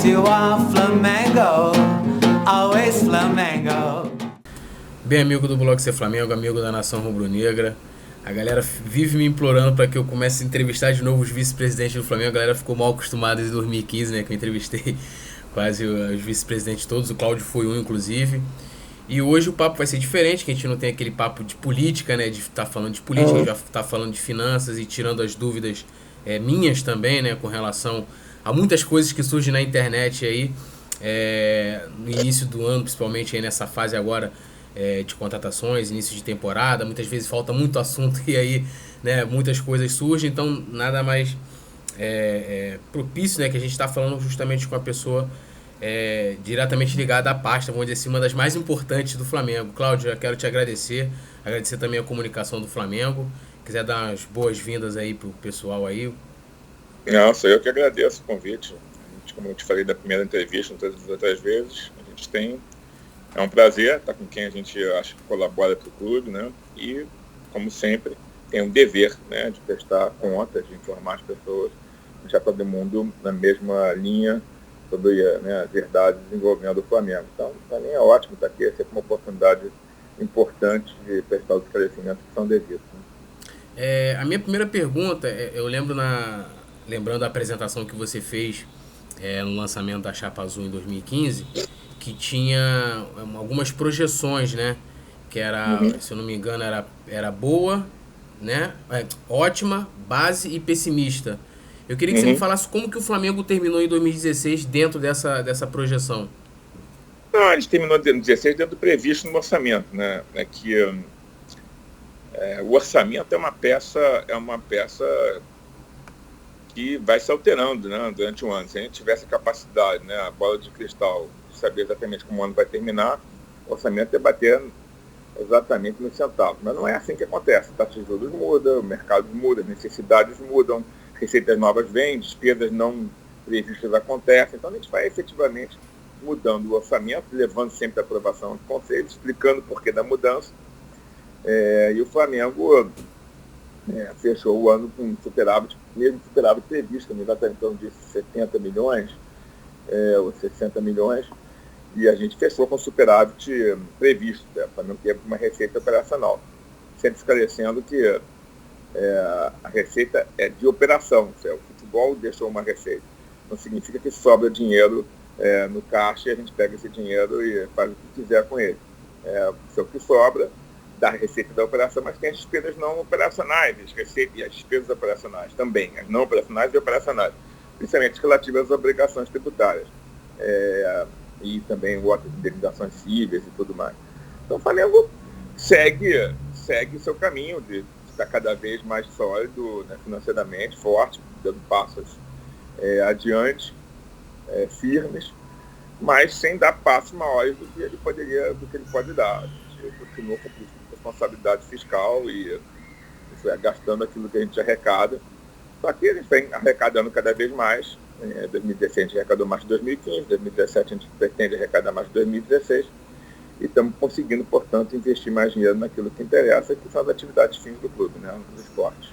you are Flamengo, always Flamengo. Bem, amigo do Blog Ser Flamengo, amigo da Nação Rubro-Negra, a galera vive me implorando para que eu comece a entrevistar de novo os vice-presidentes do Flamengo. A galera ficou mal acostumada desde 2015, né, que eu entrevistei quase os vice-presidentes todos, o Cláudio foi um, inclusive. E hoje o papo vai ser diferente, que a gente não tem aquele papo de política, né, de estar falando de política, já está falando de finanças e tirando as dúvidas minhas também, né, com relação a muitas coisas que surgem na internet aí, no início do ano, principalmente aí nessa fase agora de contratações, início de temporada, muitas vezes falta muito assunto e aí, né, muitas coisas surgem, então nada mais propício, né, que a gente está falando justamente com a pessoa diretamente ligada à pasta, vamos dizer assim, uma das mais importantes do Flamengo. Cláudio, eu quero te agradecer também a comunicação do Flamengo, quiser dar umas boas-vindas aí pro pessoal aí. Não, sou eu que agradeço o convite. Como eu te falei da primeira entrevista, todas as outras vezes, a gente tem... É um prazer estar com quem a gente acha que colabora para o clube, né? E, como sempre, tem um dever, né, de prestar contas, de informar as pessoas, deixar todo mundo na mesma linha sobre, né, as verdades envolvendo o Flamengo. Então, para mim é ótimo estar aqui, é sempre uma oportunidade importante de prestar os esclarecimentos que são devidos. Né? A minha primeira pergunta, eu lembro lembrando da apresentação que você fez no lançamento da Chapa Azul em 2015, que tinha algumas projeções, né? Que era, se eu não me engano, era boa, né? Ótima, base e pessimista. Eu queria que você me falasse como que o Flamengo terminou em 2016 dentro dessa projeção. Não, a gente terminou em 2016 dentro do previsto no orçamento, né? O orçamento é uma peça que vai se alterando, né, durante o ano. Se a gente tivesse a capacidade, né, a bola de cristal, de saber exatamente como o ano vai terminar, o orçamento é bater exatamente nos centavos. Mas não é assim que acontece. As taxas de juros mudam, o mercado muda, as necessidades mudam, receitas novas vêm, despesas não previstas acontecem. Então a gente vai efetivamente mudando o orçamento, levando sempre a aprovação do conselho, explicando o porquê da mudança. E o Flamengo fechou o ano com superávit, mesmo superávit previsto, exatamente em torno de 70 milhões, ou 60 milhões, e a gente fechou com superávit previsto, para não ter uma receita operacional. Sempre esclarecendo que a receita é de operação, o futebol deixou uma receita. Não significa que sobra dinheiro no caixa e a gente pega esse dinheiro e faz o que quiser com ele. O que sobra da receita da operação, mas tem as despesas não operacionais, e as despesas operacionais também, as não operacionais e operacionais, principalmente relativas às obrigações tributárias, e também outras indenizações cíveis e tudo mais. Então o Flamengo segue seu caminho de estar cada vez mais sólido, né, financeiramente, forte, dando passos adiante, firmes, mas sem dar passos maiores do que ele pode dar. A gente continua com responsabilidade fiscal e gastando aquilo que a gente arrecada. Só que a gente vem arrecadando cada vez mais. Em 2016 a gente arrecadou mais de 2015, em 2017 a gente pretende arrecadar mais de 2016 e estamos conseguindo, portanto, investir mais dinheiro naquilo que interessa, que são as atividades fins do clube, né, nos esportes.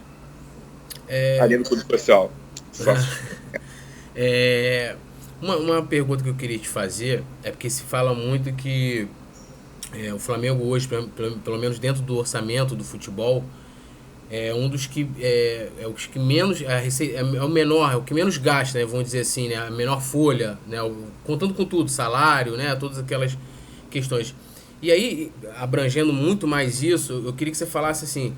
Ali no clube social. Uma pergunta que eu queria te fazer é porque se fala muito que o Flamengo hoje, pelo menos dentro do orçamento do futebol, é um dos que os que menos a receita, é o menor, é o que menos gasta, né, vamos dizer assim, né, a menor folha, né, contando com tudo, salário, né, todas aquelas questões. E aí, abrangendo muito mais isso, eu queria que você falasse assim,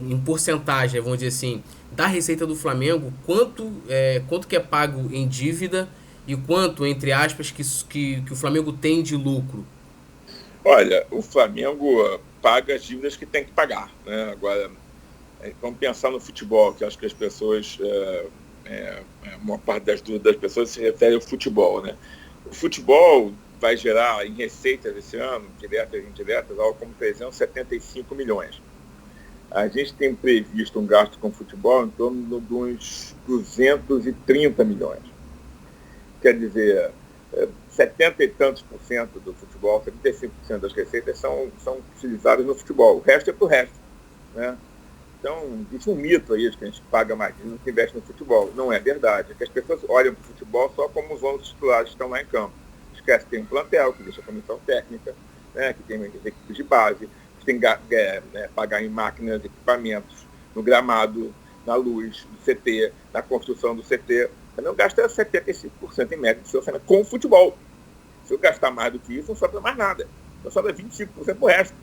em porcentagem, vamos dizer assim, da receita do Flamengo, quanto que é pago em dívida e quanto, entre aspas, que o Flamengo tem de lucro. Olha, o Flamengo paga as dívidas que tem que pagar, né? Agora, vamos pensar no futebol, que acho que as pessoas, uma parte das dúvidas das pessoas se refere ao futebol, né? O futebol vai gerar em receitas esse ano, diretas e indiretas, algo como 375 milhões. A gente tem previsto um gasto com futebol em torno de uns 230 milhões. Quer dizer, 70 e tantos por cento do futebol, 75% das receitas são utilizadas no futebol. O resto é para o resto, né? Então, existe um mito aí de que a gente paga mais e não se investe no futebol. Não é verdade. É que as pessoas olham para o futebol só como os 11 titulares que estão lá em campo. Esquece que tem um plantel, que deixa a comissão técnica, né, que tem equipes de base, que tem que pagar em máquinas, equipamentos, no gramado, na luz do CT, na construção do CT. Também gasta 75% em média do seu orçamento com o futebol. Se eu gastar mais do que isso, não sobra mais nada. Então sobra 25% para o resto.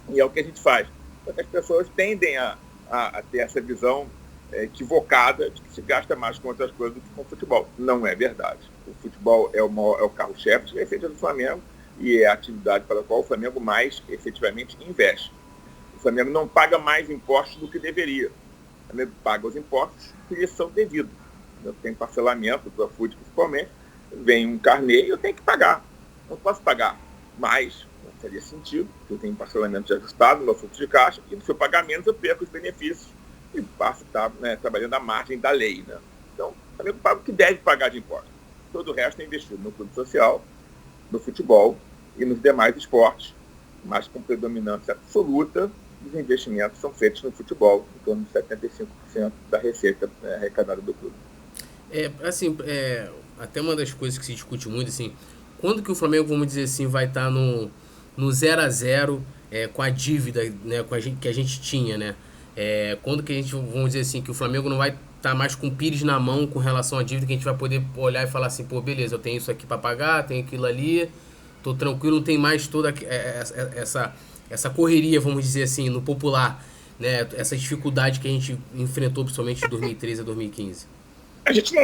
E é o que a gente faz. Porque as pessoas tendem a ter essa visão equivocada de que se gasta mais com outras coisas do que com o futebol. Não é verdade. O futebol é o carro-chefe de receita do Flamengo e é a atividade para a qual o Flamengo mais efetivamente investe. O Flamengo não paga mais impostos do que deveria. O Flamengo paga os impostos que lhes são devidos. Tem parcelamento, do Profut principalmente, vem um carnê e eu tenho que pagar. Não posso pagar mais, não faria sentido, porque eu tenho um parcelamento ajustado no meu fluxo de caixa e no seu pagamento eu perco os benefícios e passo a estar trabalhando à margem da lei. Né? Então, o Flamengo paga o que deve pagar de impostos. Todo o resto é investido no clube social, no futebol e nos demais esportes, mas com predominância absoluta, os investimentos são feitos no futebol, em torno de 75% da receita arrecadada do clube. Até uma das coisas que se discute muito, assim, quando que o Flamengo, vamos dizer assim, vai estar no 0-0 com a dívida, né, que a gente tinha, né? Quando que a gente, vamos dizer assim, que o Flamengo não vai estar mais com o pires na mão com relação à dívida, que a gente vai poder olhar e falar assim, pô, beleza, eu tenho isso aqui para pagar, tenho aquilo ali, tô tranquilo, não tem mais toda essa correria, vamos dizer assim, no popular, né? Essa dificuldade que a gente enfrentou, principalmente de 2013 a 2015. A gente não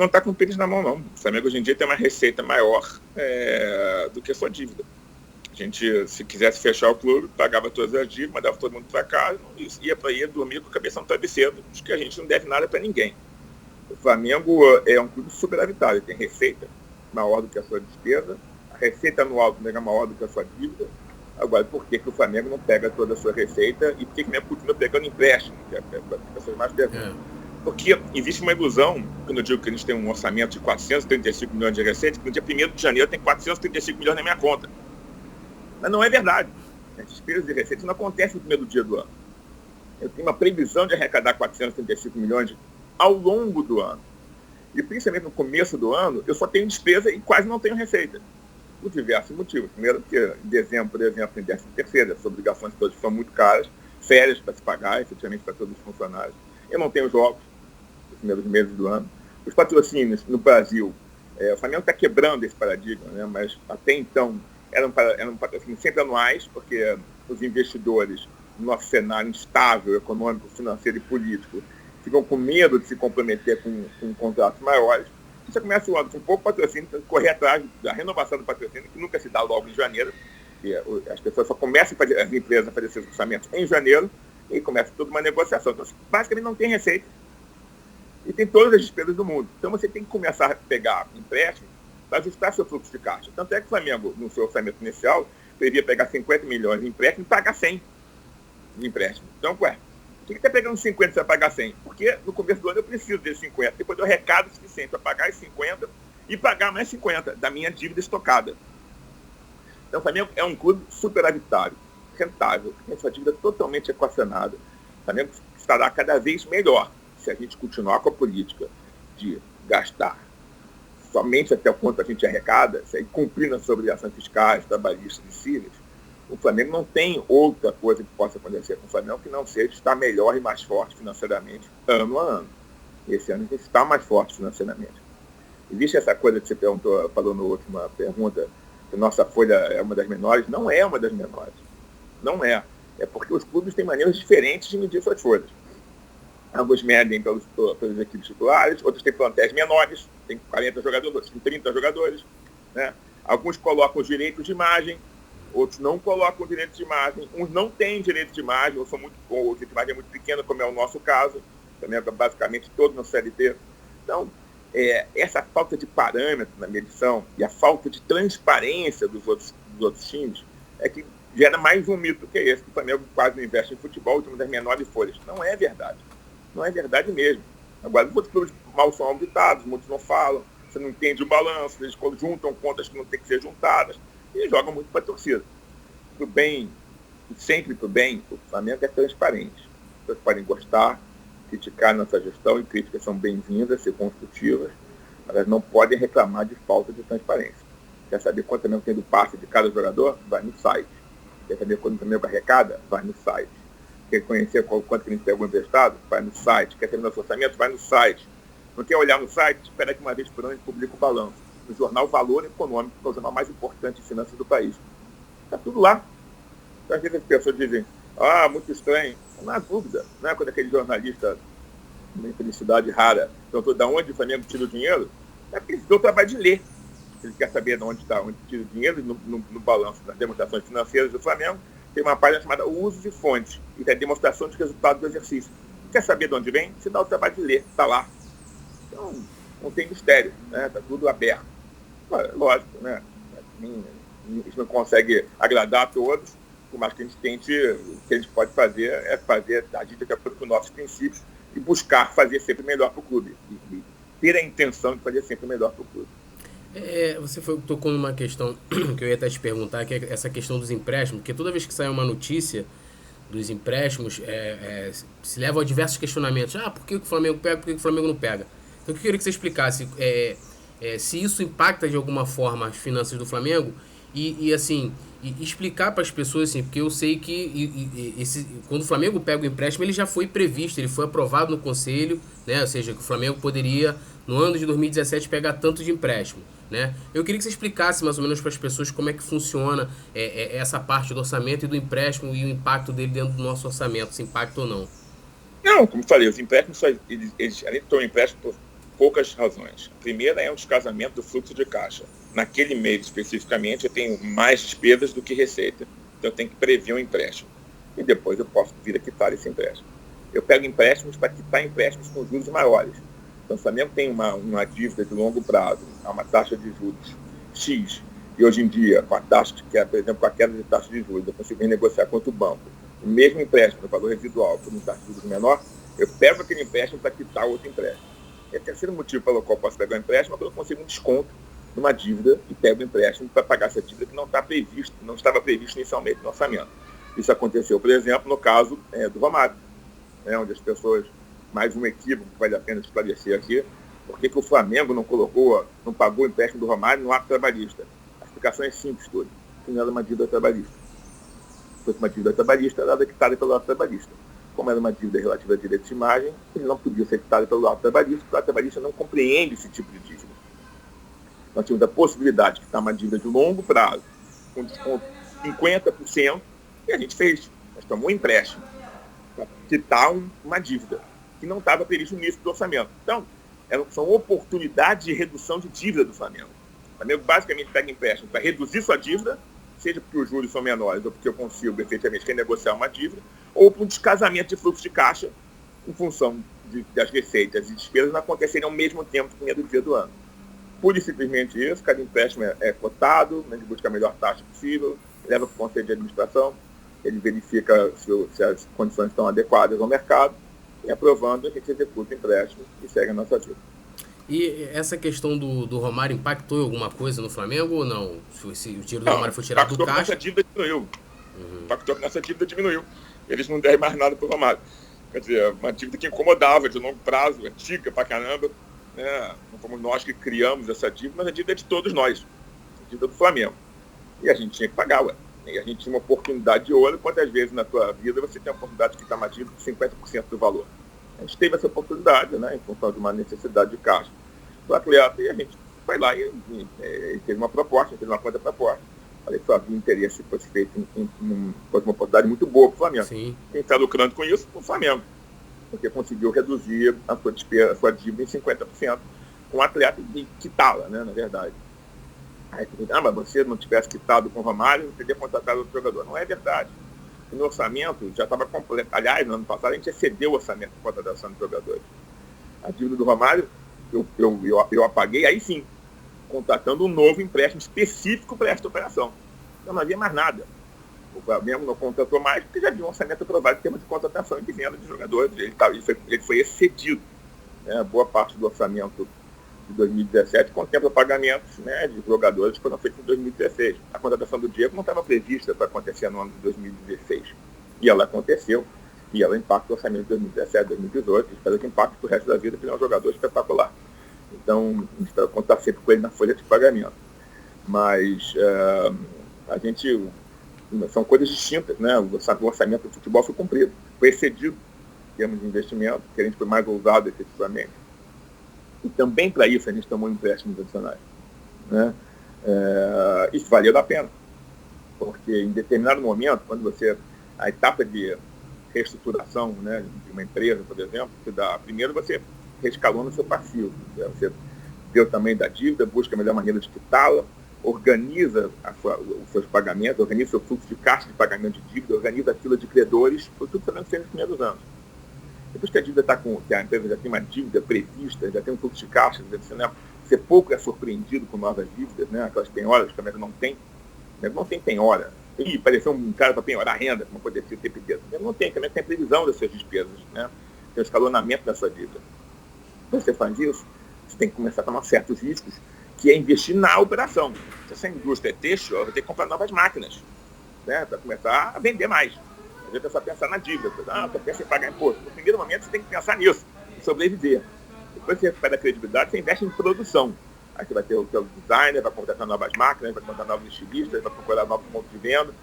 está com o pires na mão, não. O Flamengo hoje em dia tem uma receita maior do que a sua dívida. A gente, se quisesse fechar o clube, pagava todas as dívidas, mandava todo mundo para casa e ia dormir com a cabeça no travesseiro, porque a gente não deve nada para ninguém. O Flamengo é um clube superavitário, tem receita maior do que a sua despesa, a receita anual também é maior do que a sua dívida. Agora, por que o Flamengo não pega toda a sua receita e por que o Flamengo continua pegando empréstimo? Que as pessoas mais perguntam. Porque existe uma ilusão, quando eu digo que a gente tem um orçamento de 435 milhões de receitas, que no dia 1º de janeiro tem 435 milhões na minha conta. Mas não é verdade. As despesas de receitas não acontecem no primeiro dia do ano. Eu tenho uma previsão de arrecadar 435 milhões ao longo do ano. E principalmente no começo do ano, eu só tenho despesa e quase não tenho receita. Por diversos motivos. Primeiro, porque em dezembro, por exemplo, tem 13ª, as obrigações todas são muito caras, férias para se pagar, efetivamente para todos os funcionários. Eu não tenho jogos nos primeiros meses do ano. Os patrocínios no Brasil, o Flamengo está quebrando esse paradigma, né? Mas até então eram patrocínios sempre anuais, porque os investidores, no nosso cenário instável, econômico, financeiro e político, ficam com medo de se comprometer com contratos maiores. Você começa o ano com pouco patrocínio, tem que correr atrás da renovação do patrocínio, que nunca se dá logo em janeiro. E as pessoas só começam as empresas a fazer seus orçamentos em janeiro, e começa toda uma negociação. Então, basicamente não tem receita. E tem todas as despesas do mundo. Então você tem que começar a pegar empréstimo para ajustar seu fluxo de caixa. Tanto é que o Flamengo, no seu orçamento inicial, deveria pegar 50 milhões de empréstimo e pagar 100 de empréstimo. Então, por que está pegando 50 e você vai pagar 100? Porque no começo do ano eu preciso desses 50. Depois eu arrecado o suficiente para pagar esses 50 e pagar mais 50 da minha dívida estocada. Então o Flamengo é um clube superavitário, rentável, tem sua dívida totalmente equacionada. O Flamengo estará cada vez melhor se a gente continuar com a política de gastar somente até o quanto a gente arrecada, cumprindo as obrigações fiscais, trabalhistas e cíveis. O Flamengo não tem outra coisa que possa acontecer com o Flamengo que não seja estar melhor e mais forte financeiramente ano a ano. Esse ano a gente está mais forte financeiramente. Existe essa coisa que você falou na última pergunta, que nossa folha é uma das menores. Não é uma das menores. Não é. É porque os clubes têm maneiras diferentes de medir suas folhas. Alguns medem pelas equipes titulares, outros têm plantéis menores, tem 40 jogadores, outros têm 30 jogadores. Né? Alguns colocam os direitos de imagem, outros não colocam os direitos de imagem, uns não têm direito de imagem, ou o direito de imagem é muito pequeno, como é o nosso caso, também é basicamente todo no CLT. Então, essa falta de parâmetro na medição e a falta de transparência dos outros times é que gera mais um mito que esse, que o Flamengo quase não investe em futebol, de uma das menores folhas. Não é verdade. Não é verdade mesmo. Agora, os outros clubes mal são auditados, muitos não falam, você não entende o balanço, eles juntam contas que não tem que ser juntadas, e jogam muito para a torcida. Pro bem, e sempre para o bem, o Flamengo é transparente. pessoas podem gostar, criticar nossa gestão, e críticas são bem-vindas, ser construtivas, mas elas não podem reclamar de falta de transparência. Quer saber quanto Flamengo tem do passe de cada jogador? Vai no site. Quer saber quanto o Flamengo arrecada? Vai no site. Quer conhecer quanto que a gente pegou emprestado? Vai no site. Quer saber nosso orçamento? Vai no site. Não quer olhar no site? Espera que uma vez por ano a gente publica o balanço. No jornal Valor Econômico, que é o jornal mais importante de finanças do país. Está tudo lá. Então, às vezes as pessoas dizem, muito estranho. Não há dúvida, né? Quando aquele jornalista, uma infelicidade rara, perguntou de onde o Flamengo tira o dinheiro, é porque ele deu o trabalho de ler. Ele quer saber de onde está, onde tira o dinheiro, no balanço das demonstrações financeiras do Flamengo, tem uma página chamada Usos e Fontes, e tem a demonstração de resultado do exercício. Quer saber de onde vem? Você dá o trabalho de ler, está lá. Então, não tem mistério, né? Está tudo aberto. Lógico, né? Isso não consegue agradar a todos, por mais que a gente tente, o que a gente pode fazer é fazer, agir de acordo com os nossos princípios e buscar fazer sempre melhor para o clube. E ter a intenção de fazer sempre melhor para o clube. Você tocou numa questão que eu ia até te perguntar, que é essa questão dos empréstimos, porque toda vez que sai uma notícia dos empréstimos, se leva a diversos questionamentos. Por que o Flamengo pega, por que o Flamengo não pega? Então eu queria que você explicasse se isso impacta de alguma forma as finanças do Flamengo e explicar para as pessoas, assim, porque eu sei que quando o Flamengo pega o empréstimo, ele já foi previsto, ele foi aprovado no Conselho, né? Ou seja, que o Flamengo poderia, no ano de 2017, pegar tanto de empréstimo, né? Eu queria que você explicasse mais ou menos para as pessoas como é que funciona essa parte do orçamento e do empréstimo e o impacto dele dentro do nosso orçamento, se impacta ou não. Não, como falei, os empréstimos, eles estão empréstimos por poucas razões. A primeira é um descasamento do fluxo de caixa. Naquele mês especificamente, eu tenho mais despesas do que receita. Então eu tenho que prever um empréstimo. E depois eu posso vir a quitar esse empréstimo. Eu pego empréstimos para quitar empréstimos com juros maiores. Então o Flamengo tem uma dívida de longo prazo, a uma taxa de juros X, e hoje em dia, com a taxa, por exemplo, com a queda de taxa de juros, eu consigo renegociar com outro banco o mesmo empréstimo, o valor residual, por um taxa de juros menor, eu pego aquele empréstimo para quitar outro empréstimo. E o terceiro motivo pelo qual eu posso pegar um empréstimo é quando eu consigo um desconto numa dívida e pego o empréstimo para pagar essa dívida que não estava previsto inicialmente no orçamento. Isso aconteceu, por exemplo, no caso do Romário, onde as pessoas, mais um equívoco que vale a pena esclarecer aqui, por que o Flamengo não pagou o empréstimo do Romário no ato trabalhista? A explicação é simples, tudo, que não era uma dívida trabalhista. Se fosse uma dívida trabalhista, ela era quitada pelo ato trabalhista. Como era uma dívida relativa a direitos de imagem, ele não podia ser quitado pelo ato trabalhista, porque o ato trabalhista não compreende esse tipo de dívida. Nós tínhamos a possibilidade de quitar uma dívida de longo prazo, com desconto de 50%, e a gente fez. Nós tomamos um empréstimo para quitar uma dívida que não estava previsto no início do orçamento. Então, são oportunidades de redução de dívida do Flamengo. O Flamengo basicamente pega empréstimo para reduzir sua dívida, seja porque os juros são menores ou porque eu consigo efetivamente renegociar uma dívida, ou por um descasamento de fluxo de caixa em função das receitas e despesas não acontecerem ao mesmo tempo no primeiro dia do ano. Pura e simplesmente isso, cada empréstimo é cotado, a gente busca a melhor taxa possível, leva para o Conselho de Administração, ele verifica se as condições estão adequadas ao mercado, e aprovando, a gente executa o empréstimo e segue a nossa vida. E essa questão do Romário impactou alguma coisa no Flamengo ou não? Se o tiro do Romário foi tirado do caixa... Nossa dívida diminuiu. Impactou que nossa dívida diminuiu. Eles não deram mais nada para o Romário. Quer dizer, uma dívida que incomodava, de longo prazo, antiga pra caramba. Não fomos nós que criamos essa dívida, mas a dívida é de todos nós. A dívida do Flamengo. E a gente tinha que pagar, ué. E a gente tinha uma oportunidade de ouro. Quantas vezes na tua vida você tem a oportunidade de quitar uma dívida com 50% do valor? A gente teve essa oportunidade, em função de uma necessidade de caixa do atleta, e a gente foi lá e fez uma proposta, fez uma contraproposta. Falei que só havia interesse se fosse feito fosse uma oportunidade muito boa para o Flamengo. Sim. Quem está lucrando com isso? O Flamengo. Porque conseguiu reduzir a sua dívida em 50% com o atleta e quitá-la, na verdade. Aí mas você não tivesse quitado com o Romário, não teria contratado outro jogador. Não é verdade. E no orçamento já estava completo. Aliás, no ano passado a gente excedeu o orçamento de contratação de jogadores. A dívida do Romário eu apaguei, aí sim, contratando um novo empréstimo específico para esta operação. Então não havia mais nada. O Flamengo não contratou mais porque já havia um orçamento aprovado em termos de contratação e de venda de jogadores. Ele foi excedido. Boa parte do orçamento de 2017 contempla pagamentos de jogadores que foram feitos em 2016. A contratação do Diego não estava prevista para acontecer no ano de 2016. E ela aconteceu. E ela impacta o orçamento de 2017, 2018, espero que impacte o resto da vida, porque ele é um jogador espetacular. Então, a gente vai contar sempre com ele na folha de pagamento. Mas a gente... São coisas distintas, né? O orçamento do futebol foi cumprido, foi excedido em termos de investimento, que a gente foi mais ousado efetivamente. E também para isso a gente tomou empréstimos adicionais, né? Isso valeu a pena, porque em determinado momento, quando você... A etapa de reestruturação, né, de uma empresa, por exemplo, primeiro você rescalona o seu passivo, né? Você vê o tamanho da dívida, busca a melhor maneira de quitá-la, organiza os seus pagamentos, organiza o seu fluxo de caixa de pagamento de dívida, organiza a fila de credores, foi tudo fazendo nos primeiros anos. Depois que a dívida que a empresa já tem uma dívida prevista, já tem um fluxo de caixa, você pouco é surpreendido com novas dívidas, né? Aquelas penhoras que a América não tem. A América não tem penhora. Ih, pareceu um cara para penhorar a renda, como poderia ser o tempo inteiro. Não tem, também tem previsão das suas despesas, né? Tem o escalonamento da sua dívida. Quando você faz isso, você tem que começar a tomar certos riscos, que é investir na operação. Se essa indústria é têxtil, ela vai ter que comprar novas máquinas, né? Para começar a vender mais. Às vezes é só pensar na dívida. Você pensa em pagar imposto. No primeiro momento você tem que pensar nisso, em sobreviver. Depois você recupera a credibilidade, você investe em produção. Aí você vai ter o seu designer, vai contratar novas máquinas, vai contratar novos estilistas, vai procurar novos pontos de venda.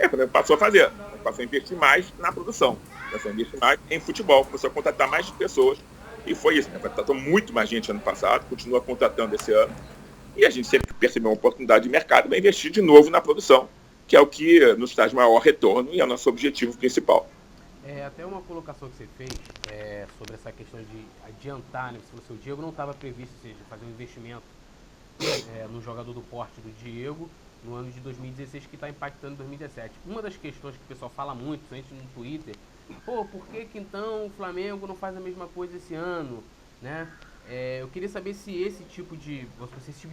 Quando passou a fazer, passou a investir mais na produção, passou a investir mais em futebol, começou a contratar mais pessoas. E foi isso, né? Contratou muito mais gente ano passado, continua contratando esse ano. E a gente sempre percebeu uma oportunidade de mercado para investir de novo na produção, que é o que nos traz maior retorno e é o nosso objetivo principal. Até uma colocação que você fez sobre essa questão de adiantar, né? Se o Diego não estava previsto, ou seja, fazer um investimento no jogador do porte do Diego no ano de 2016 que está impactando 2017. Uma das questões que o pessoal fala muito, principalmente no Twitter, por que então o Flamengo não faz a mesma coisa esse ano, né? Eu queria saber se esse tipo de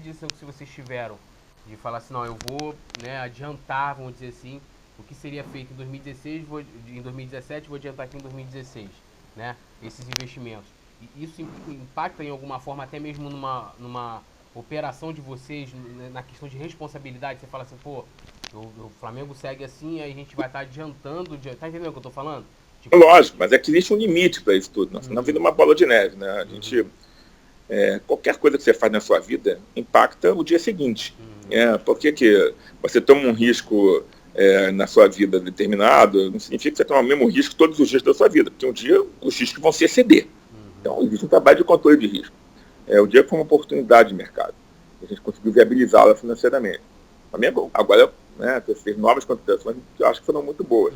decisão que vocês tiveram, de falar assim, não, eu vou, né, adiantar, vamos dizer assim, o que seria feito em 2016, em 2017, vou adiantar aqui em 2016, né, esses investimentos. E isso impacta em alguma forma, até mesmo numa operação de vocês, na questão de responsabilidade? Você fala assim, o Flamengo segue assim, aí a gente vai estar adiantando, tá entendendo o que eu tô falando? Tipo... Lógico, mas é que existe um limite para isso tudo, senão vira uma bola de neve, né? A gente, qualquer coisa que você faz na sua vida impacta o dia seguinte. Por que você toma um risco na sua vida determinado, não significa que você toma o mesmo risco todos os dias da sua vida, porque um dia os riscos vão se exceder. Então existe um trabalho de controle de risco. O dia foi uma oportunidade de mercado. A gente conseguiu viabilizá-la financeiramente. Agora, né, fez novas contratações que eu acho que foram muito boas.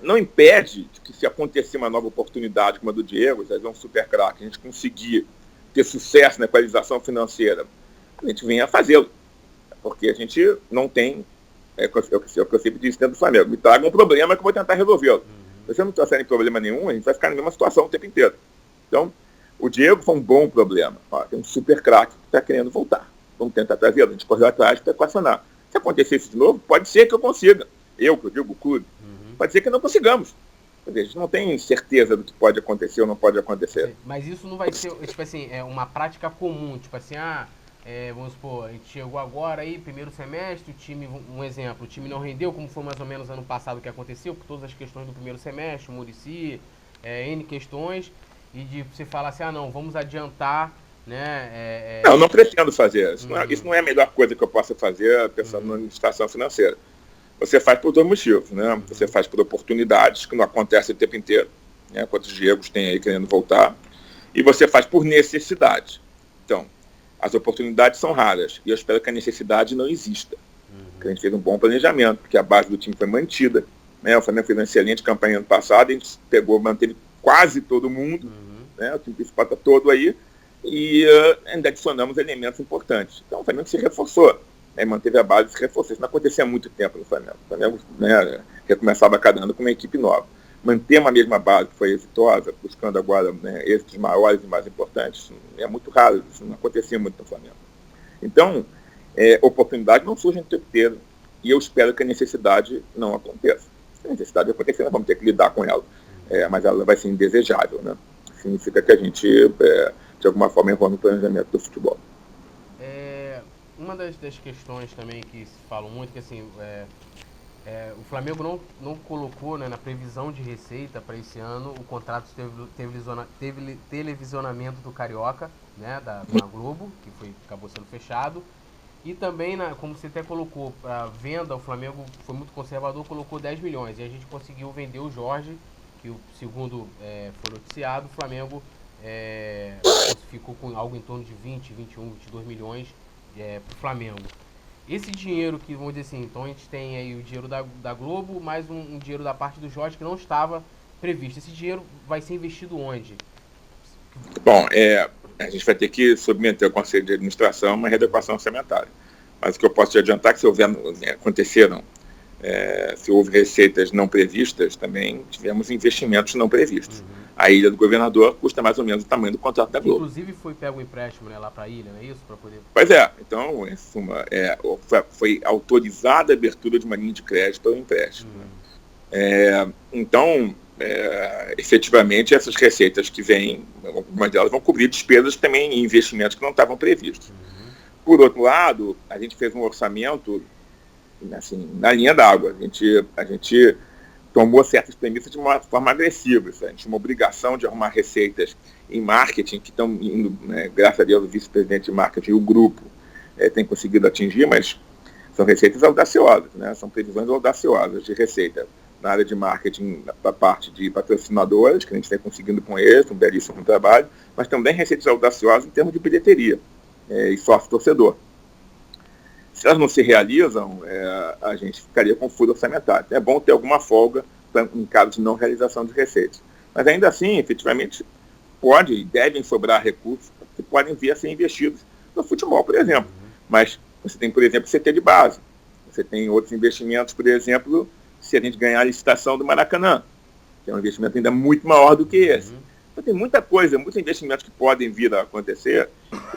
Não impede que, se acontecer uma nova oportunidade como a do Diego, um super craque, a gente conseguir ter sucesso na equalização financeira, a gente venha a fazê-lo. Porque a gente não tem, é o que eu sempre disse dentro do Flamengo, me traga um problema que eu vou tentar resolvê-lo. Se você não trouxer problema nenhum, a gente vai ficar na mesma situação o tempo inteiro. Então, o Diego foi um bom problema. Tem um super craque que está querendo voltar. Vamos tentar trazê-lo, a gente correu atrás para equacionar. Se acontecer isso de novo, pode ser que eu consiga. Que eu digo, o clube. Pode ser que não consigamos. A gente não tem certeza do que pode acontecer ou não pode acontecer. Mas isso não vai ser, tipo assim, uma prática comum. Tipo assim, vamos supor, a gente chegou agora aí, primeiro semestre, o time, um exemplo, o time não rendeu, como foi mais ou menos ano passado que aconteceu, por todas as questões do primeiro semestre, o Muricy, N questões, e de você falar assim, não, vamos adiantar, né? Não pretendo fazer. Isso não é a melhor coisa que eu possa fazer pensando na administração financeira. Você faz por dois motivos, né? Você faz por oportunidades, que não acontecem o tempo inteiro, né? Quantos Diegos tem aí querendo voltar, e você faz por necessidade. Então, as oportunidades são raras, e eu espero que a necessidade não exista. Que a gente fez um bom planejamento, porque a base do time foi mantida, né? O Flamengo fez uma excelente campanha ano passado, a gente manteve quase todo mundo, né? O time principal está todo aí, e ainda adicionamos elementos importantes. Então o Flamengo se reforçou, né? Manteve a base e se reforçou. Isso não acontecia há muito tempo no Flamengo. O Flamengo, né, recomeçava cada ano com uma equipe nova. Manter uma mesma base que foi exitosa, buscando agora, né, êxitos maiores e mais importantes, é muito raro, isso não acontecia muito no Flamengo. Então, oportunidade não surge o tempo inteiro, e eu espero que a necessidade não aconteça. Se a necessidade acontecer, nós vamos ter que lidar com ela, mas ela vai ser indesejável, né? Significa que a gente, de alguma forma, errou no planejamento do futebol. Uma das questões também que se falam muito, que assim, O Flamengo não colocou, né, na previsão de receita para esse ano o contrato de televisionamento do Carioca, né, com a Globo, que acabou sendo fechado. E também, como você até colocou, para venda, o Flamengo foi muito conservador, colocou 10 milhões. E a gente conseguiu vender o Jorge, que segundo foi noticiado, o Flamengo ficou com algo em torno de 20, 21, 22 milhões para o Flamengo. Esse dinheiro que, vamos dizer assim, então a gente tem aí o dinheiro da Globo, mais um dinheiro da parte do Jorge que não estava previsto. Esse dinheiro vai ser investido onde? Bom, a gente vai ter que submeter ao Conselho de Administração uma readequação orçamentária. Mas o que eu posso te adiantar é que se houve receitas não previstas, também tivemos investimentos não previstos. A Ilha do Governador custa mais ou menos o tamanho do contrato da Globo. Inclusive foi pego um empréstimo, né, lá para a ilha, não é isso? Pra poder... Pois então, em suma, foi autorizada a abertura de uma linha de crédito para o empréstimo. Então, efetivamente, essas receitas que vêm, algumas delas vão cobrir despesas também em investimentos que não estavam previstos. Por outro lado, a gente fez um orçamento assim, na linha d'água. A gente tomou certas premissas de uma forma agressiva. A gente tinha uma obrigação de arrumar receitas em marketing, que estão indo, graças a Deus, o vice-presidente de marketing e o grupo tem conseguido atingir, mas são receitas audaciosas, né? São previsões audaciosas de receita na área de marketing, da parte de patrocinadores, que a gente vem conseguindo com eles, um belíssimo trabalho, mas também receitas audaciosas em termos de bilheteria e sócio-torcedor. Se elas não se realizam, a gente ficaria com furo orçamentário. É bom ter alguma folga em caso de não realização de receitas. Mas ainda assim, efetivamente, pode e devem sobrar recursos que podem vir a ser investidos no futebol, por exemplo. Mas você tem, por exemplo, CT de base. Você tem outros investimentos, por exemplo, se a gente ganhar a licitação do Maracanã, que é um investimento ainda muito maior do que esse. Então tem muita coisa, muitos investimentos que podem vir a acontecer,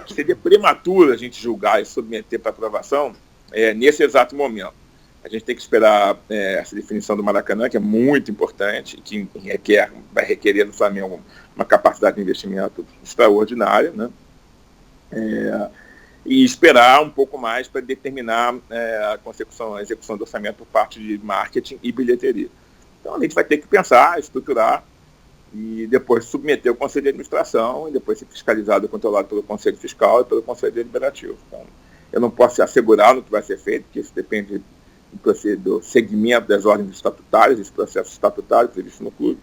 que seria prematuro a gente julgar e submeter para aprovação nesse exato momento. A gente tem que esperar essa definição do Maracanã, que é muito importante, que vai requerer do Flamengo uma capacidade de investimento extraordinária, né? E esperar um pouco mais para determinar a execução do orçamento por parte de marketing e bilheteria. Então a gente vai ter que pensar, estruturar e depois submeter ao Conselho de Administração e depois ser fiscalizado e controlado pelo Conselho Fiscal e pelo Conselho Deliberativo. Então, eu não posso assegurar no que vai ser feito, porque isso depende do segmento das ordens estatutárias, desse processo estatutário previsto no clube.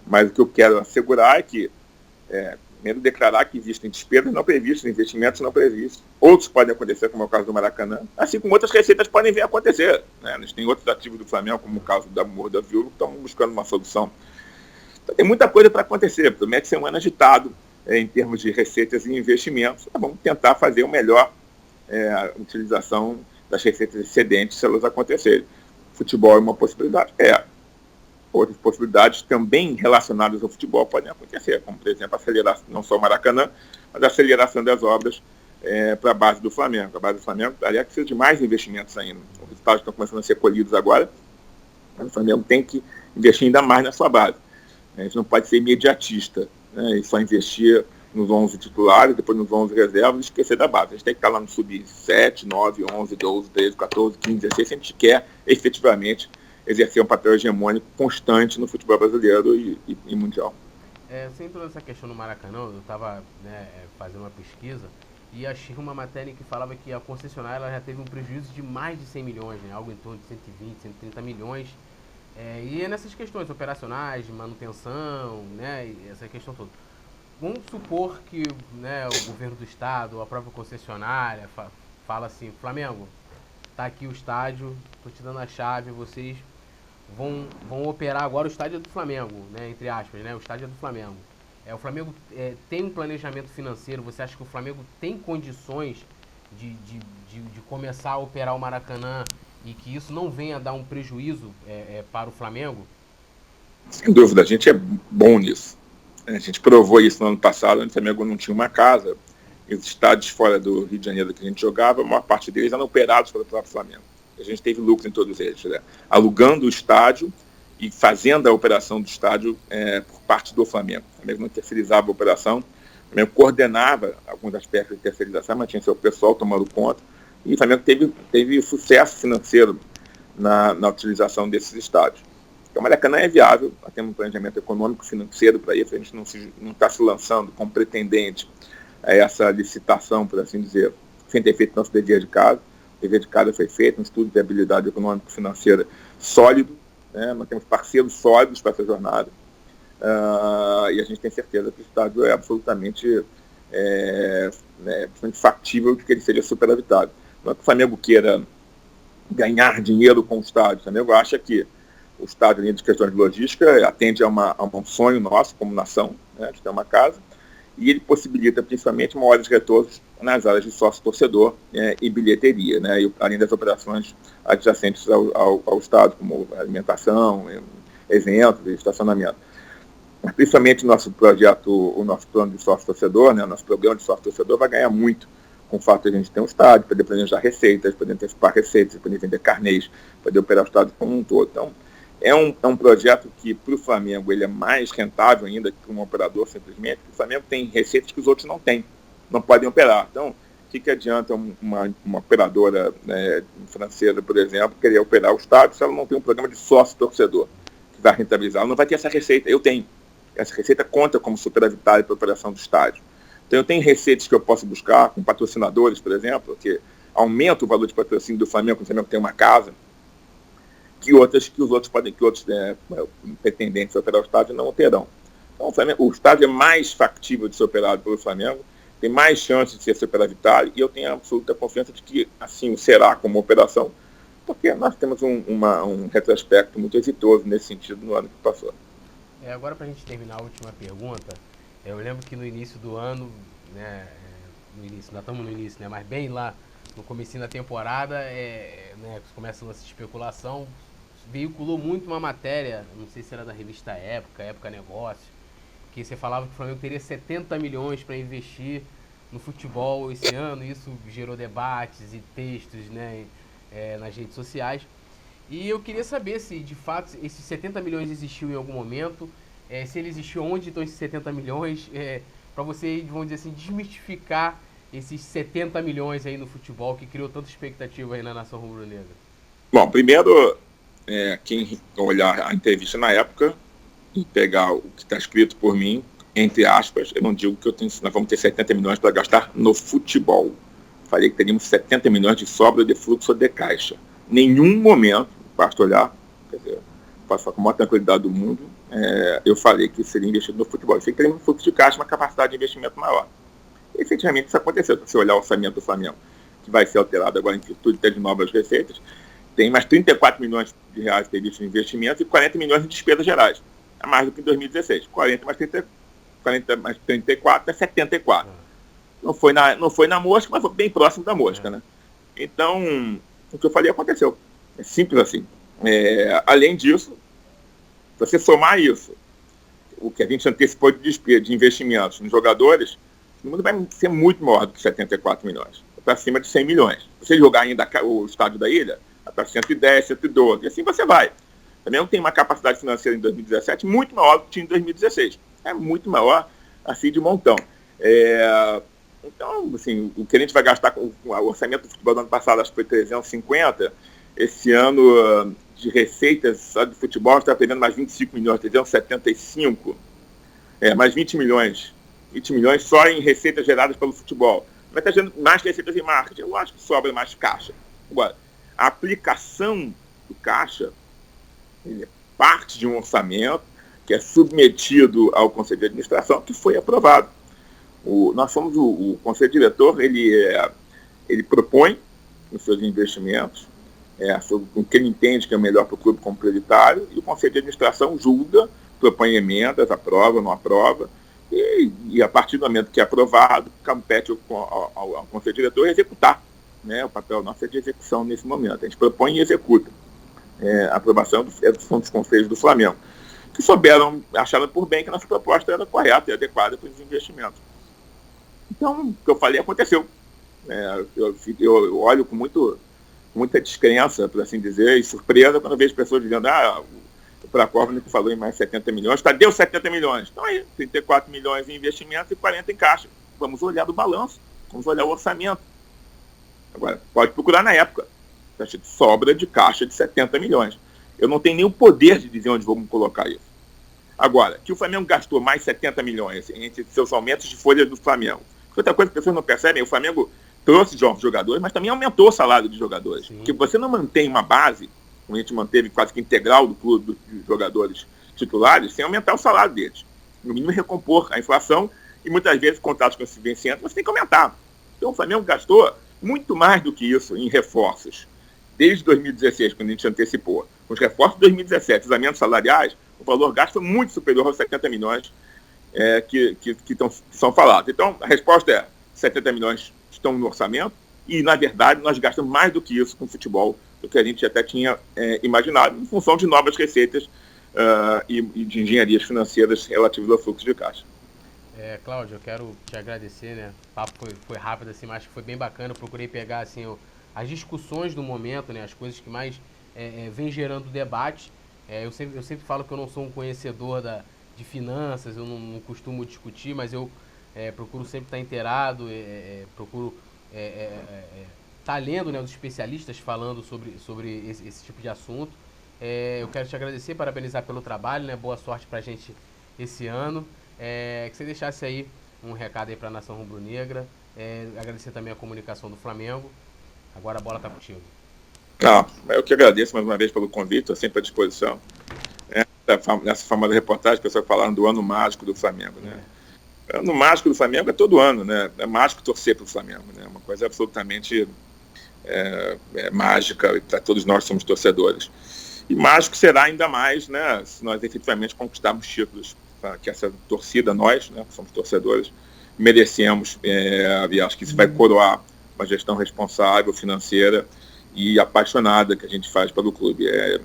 Mas o que eu quero assegurar é que primeiro declarar que existem despesas não previstas, investimentos não previstos. Outros podem acontecer, como é o caso do Maracanã, assim como outras receitas podem vir a acontecer, né? A gente tem outros ativos do Flamengo, como o caso da Morro da Viúva, que estão buscando uma solução. Então tem muita coisa para acontecer. Promete ser um ano agitado em termos de receitas e investimentos. Vamos tentar fazer o melhor a utilização das receitas excedentes se elas acontecerem. Futebol é uma possibilidade? Outras possibilidades também relacionadas ao futebol podem acontecer, como, por exemplo, a aceleração, não só o Maracanã, mas a aceleração das obras para a base do Flamengo. A base do Flamengo, aliás, precisa de mais investimentos ainda. Os resultados estão começando a ser colhidos agora, mas o Flamengo tem que investir ainda mais na sua base. A gente não pode ser imediatista, né, e só investir nos 11 titulares, depois nos 11 reservas e esquecer da base. A gente tem que estar lá no sub-7, 9, 11, 12, 13, 14, 15, 16, se a gente quer efetivamente exercer um papel hegemônico constante no futebol brasileiro e mundial. Sem toda essa questão do Maracanã, eu estava fazendo uma pesquisa e achei uma matéria que falava que a concessionária ela já teve um prejuízo de mais de 100 milhões, né, algo em torno de 120, 130 milhões. E nessas questões operacionais, de manutenção, né, e essa questão toda. Vamos supor que, né, o governo do estado, a própria concessionária, fala assim: Flamengo, tá aqui o estádio, tô te dando a chave, vocês vão operar agora o estádio do Flamengo, né, entre aspas, né, o estádio do Flamengo. O Flamengo tem um planejamento financeiro, você acha que o Flamengo tem condições de começar a operar o Maracanã e que isso não venha a dar um prejuízo para o Flamengo? Sem dúvida, a gente é bom nisso. A gente provou isso no ano passado, onde o Flamengo não tinha uma casa, e os estádios fora do Rio de Janeiro que a gente jogava, a maior parte deles eram operados pelo próprio Flamengo. A gente teve lucro em todos eles, né? Alugando o estádio e fazendo a operação do estádio por parte do Flamengo. O Flamengo não terceirizava a operação, o Flamengo coordenava alguns aspectos de terceirização, mas tinha seu pessoal tomando conta, e o Flamengo teve sucesso financeiro na utilização desses estádios. Então, Maracanã é viável, nós temos um planejamento econômico financeiro para isso, a gente não está se lançando como pretendente a essa licitação, por assim dizer, sem ter feito nosso dever de casa. O dever de casa foi feito, um estudo de viabilidade econômico-financeira sólido, né? Nós temos parceiros sólidos para essa jornada, e a gente tem certeza que o estádio é absolutamente factível de que ele seja superavitável. Não é que o Flamengo queira ganhar dinheiro com o estádio, o Flamengo acha que o estádio, além de questões de logística, atende a um sonho nosso como nação, né, de ter uma casa, e ele possibilita principalmente maiores retornos nas áreas de sócio-torcedor e bilheteria, né, e, além das operações adjacentes ao estádio, como alimentação, eventos e estacionamento. Mas, principalmente o nosso projeto, o nosso plano de sócio-torcedor, né, o nosso programa de sócio-torcedor vai ganhar muito com o fato de a gente ter um estádio, poder planejar receitas, poder antecipar receitas, poder vender carnês, poder operar o estádio como um todo. Então, é um projeto que, para o Flamengo, ele é mais rentável ainda que para um operador, simplesmente, porque o Flamengo tem receitas que os outros não têm, não podem operar. Então, o que adianta uma operadora, né, financeira, por exemplo, querer operar o estádio se ela não tem um programa de sócio-torcedor que vai rentabilizar? Ela não vai ter essa receita. Eu tenho. Essa receita conta como superavitária para a operação do estádio. Então, eu tenho receitas que eu posso buscar com patrocinadores, por exemplo, que aumenta o valor de patrocínio do Flamengo, quando o Flamengo tem uma casa, que outros pretendentes a operar o estádio não terão. Então, o estádio é mais factível de ser operado pelo Flamengo, tem mais chances de ser superavitário, e eu tenho absoluta confiança de que assim será como operação, porque nós temos um retrospecto muito exitoso nesse sentido no ano que passou. Agora, para a gente terminar a última pergunta, eu lembro que no início do ano, né, ainda estamos no início, né, mas bem lá no comecinho da temporada, né, começa a lance de especulação, veiculou muito uma matéria, não sei se era da revista Época Negócio, que você falava que o Flamengo teria 70 milhões para investir no futebol esse ano, e isso gerou debates e textos, né, nas redes sociais. E eu queria saber se, de fato, esses 70 milhões existiu em algum momento, se ele existiu, onde estão esses 70 milhões, para você, vamos dizer assim, desmistificar esses 70 milhões aí no futebol que criou tanta expectativa aí na nação rubro-negra. Bom, primeiro, quem olhar a entrevista na época e pegar o que está escrito por mim, entre aspas, eu não digo que nós vamos ter 70 milhões para gastar no futebol. Falei que teríamos 70 milhões de sobra de fluxo de caixa. Nenhum momento, basta olhar, quer dizer, posso falar com a maior tranquilidade do mundo, eu falei que seria investido no futebol. Eu sei que teríamos um fluxo de caixa, uma capacidade de investimento maior. E, efetivamente, isso aconteceu. Se você olhar o orçamento do Flamengo, que vai ser alterado agora em virtude de novas receitas, tem mais 34 milhões de reais previstos em investimentos e 40 milhões em despesas gerais. É mais do que em 2016. 40 mais 34 é 74. Não foi na mosca, mas foi bem próximo da mosca, né? Então, o que eu falei aconteceu. É simples assim. Além disso, se você somar isso, o que a gente antecipou de despesa de investimentos nos jogadores, o número vai ser muito maior do que 74 milhões. Para cima de 100 milhões. Se você jogar ainda o estádio da Ilha, para 110, 112, e assim você vai. Também não tem uma capacidade financeira em 2017 muito maior do que tinha em 2016. É muito maior, assim, de montão. Então, assim, o que a gente vai gastar com o orçamento do futebol do ano passado, acho que foi 350, esse ano de receitas só de futebol está perdendo mais 25 milhões, 375, mais 20 milhões. 20 milhões só em receitas geradas pelo futebol. Vai estar gerando mais receitas em marketing. Eu acho que sobra mais caixa. Agora, a aplicação do caixa, ele é parte de um orçamento que é submetido ao Conselho de Administração, que foi aprovado. Nós somos o Conselho Diretor, ele propõe os seus investimentos, sobre o que ele entende que é o melhor para o clube como prioritário, e o Conselho de Administração julga, propõe emendas, aprova, não aprova, e a partir do momento que é aprovado, compete ao Conselho Diretor executar. Né? O papel nosso é de execução nesse momento. A gente propõe e executa. A aprovação são dos conselhos do Flamengo, que acharam por bem que a nossa proposta era correta e adequada para os investimentos. Então, o que eu falei aconteceu. Eu olho com muita descrença, por assim dizer, e surpresa quando eu vejo pessoas dizendo o Prakovnik falou em mais 70 milhões, cadê os 70 milhões? Então aí, 34 milhões em investimento e 40 em caixa. Vamos olhar do balanço, vamos olhar o orçamento. Agora, pode procurar na época. está escrito sobra de caixa de 70 milhões. Eu não tenho nem o poder de dizer onde vamos colocar isso. Agora, que o Flamengo gastou mais 70 milhões entre seus aumentos de folha do Flamengo. Outra coisa que as pessoas não percebem, o Flamengo trouxe jogadores, mas também aumentou o salário de jogadores. Sim. Porque você não mantém uma base, como a gente manteve quase que integral do clube de jogadores titulares, sem aumentar o salário deles. No mínimo recompor a inflação e muitas vezes contratos com esse vencimento você tem que aumentar. Então o Flamengo gastou muito mais do que isso em reforços. Desde 2016, quando a gente antecipou. Com os reforços de 2017, os aumentos salariais, o valor gasto foi muito superior aos 70 milhões que são falados. Então, a resposta é 70 milhões estão no orçamento e, na verdade, nós gastamos mais do que isso com futebol, do que a gente até tinha imaginado, em função de novas receitas e de engenharias financeiras relativas ao fluxo de caixa. Cláudio, eu quero te agradecer, né? O papo foi rápido, assim, mas acho que foi bem bacana. Eu procurei pegar, assim, as discussões do momento, né? As coisas que mais vem gerando debate. Eu sempre falo que eu não sou um conhecedor de finanças, eu não costumo discutir, mas eu procuro sempre estar inteirado, procuro estar lendo, né, os especialistas falando sobre esse tipo de assunto. Eu quero te agradecer, parabenizar pelo trabalho, né? Boa sorte pra gente esse ano. Que você deixasse aí um recado aí para a nação rubro-negra, agradecer também a comunicação do Flamengo. Agora a bola está contigo. Eu que agradeço mais uma vez pelo convite, estou sempre à disposição. Nessa famosa reportagem, as pessoas falaram do ano mágico do Flamengo, né? O ano mágico do Flamengo é todo ano, né? É mágico torcer para o Flamengo, né? Uma coisa absolutamente mágica, para todos nós somos torcedores. E mágico será ainda mais, né, se nós efetivamente conquistarmos títulos, que essa torcida, nós, né, somos torcedores, merecemos, e acho que isso vai coroar uma gestão responsável, financeira e apaixonada que a gente faz pelo clube. As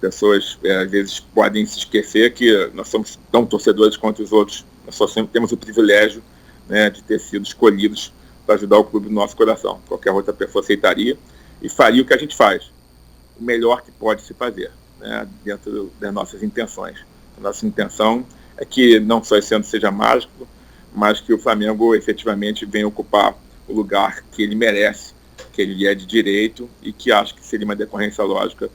pessoas às vezes podem se esquecer que nós somos tão torcedores quanto os outros, nós só sempre temos o privilégio, né, de ter sido escolhidos para ajudar o clube no nosso coração. Qualquer outra pessoa aceitaria e faria o que a gente faz, o melhor que pode se fazer, né, dentro das nossas intenções. A nossa intenção é que não só esse ano seja mágico, mas que o Flamengo efetivamente venha ocupar o lugar que ele merece, que ele é de direito e que acho que seria uma decorrência lógica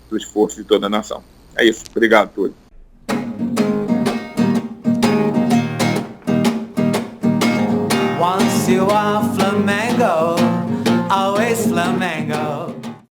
do esforço de toda a nação. É isso. Obrigado, Túlio.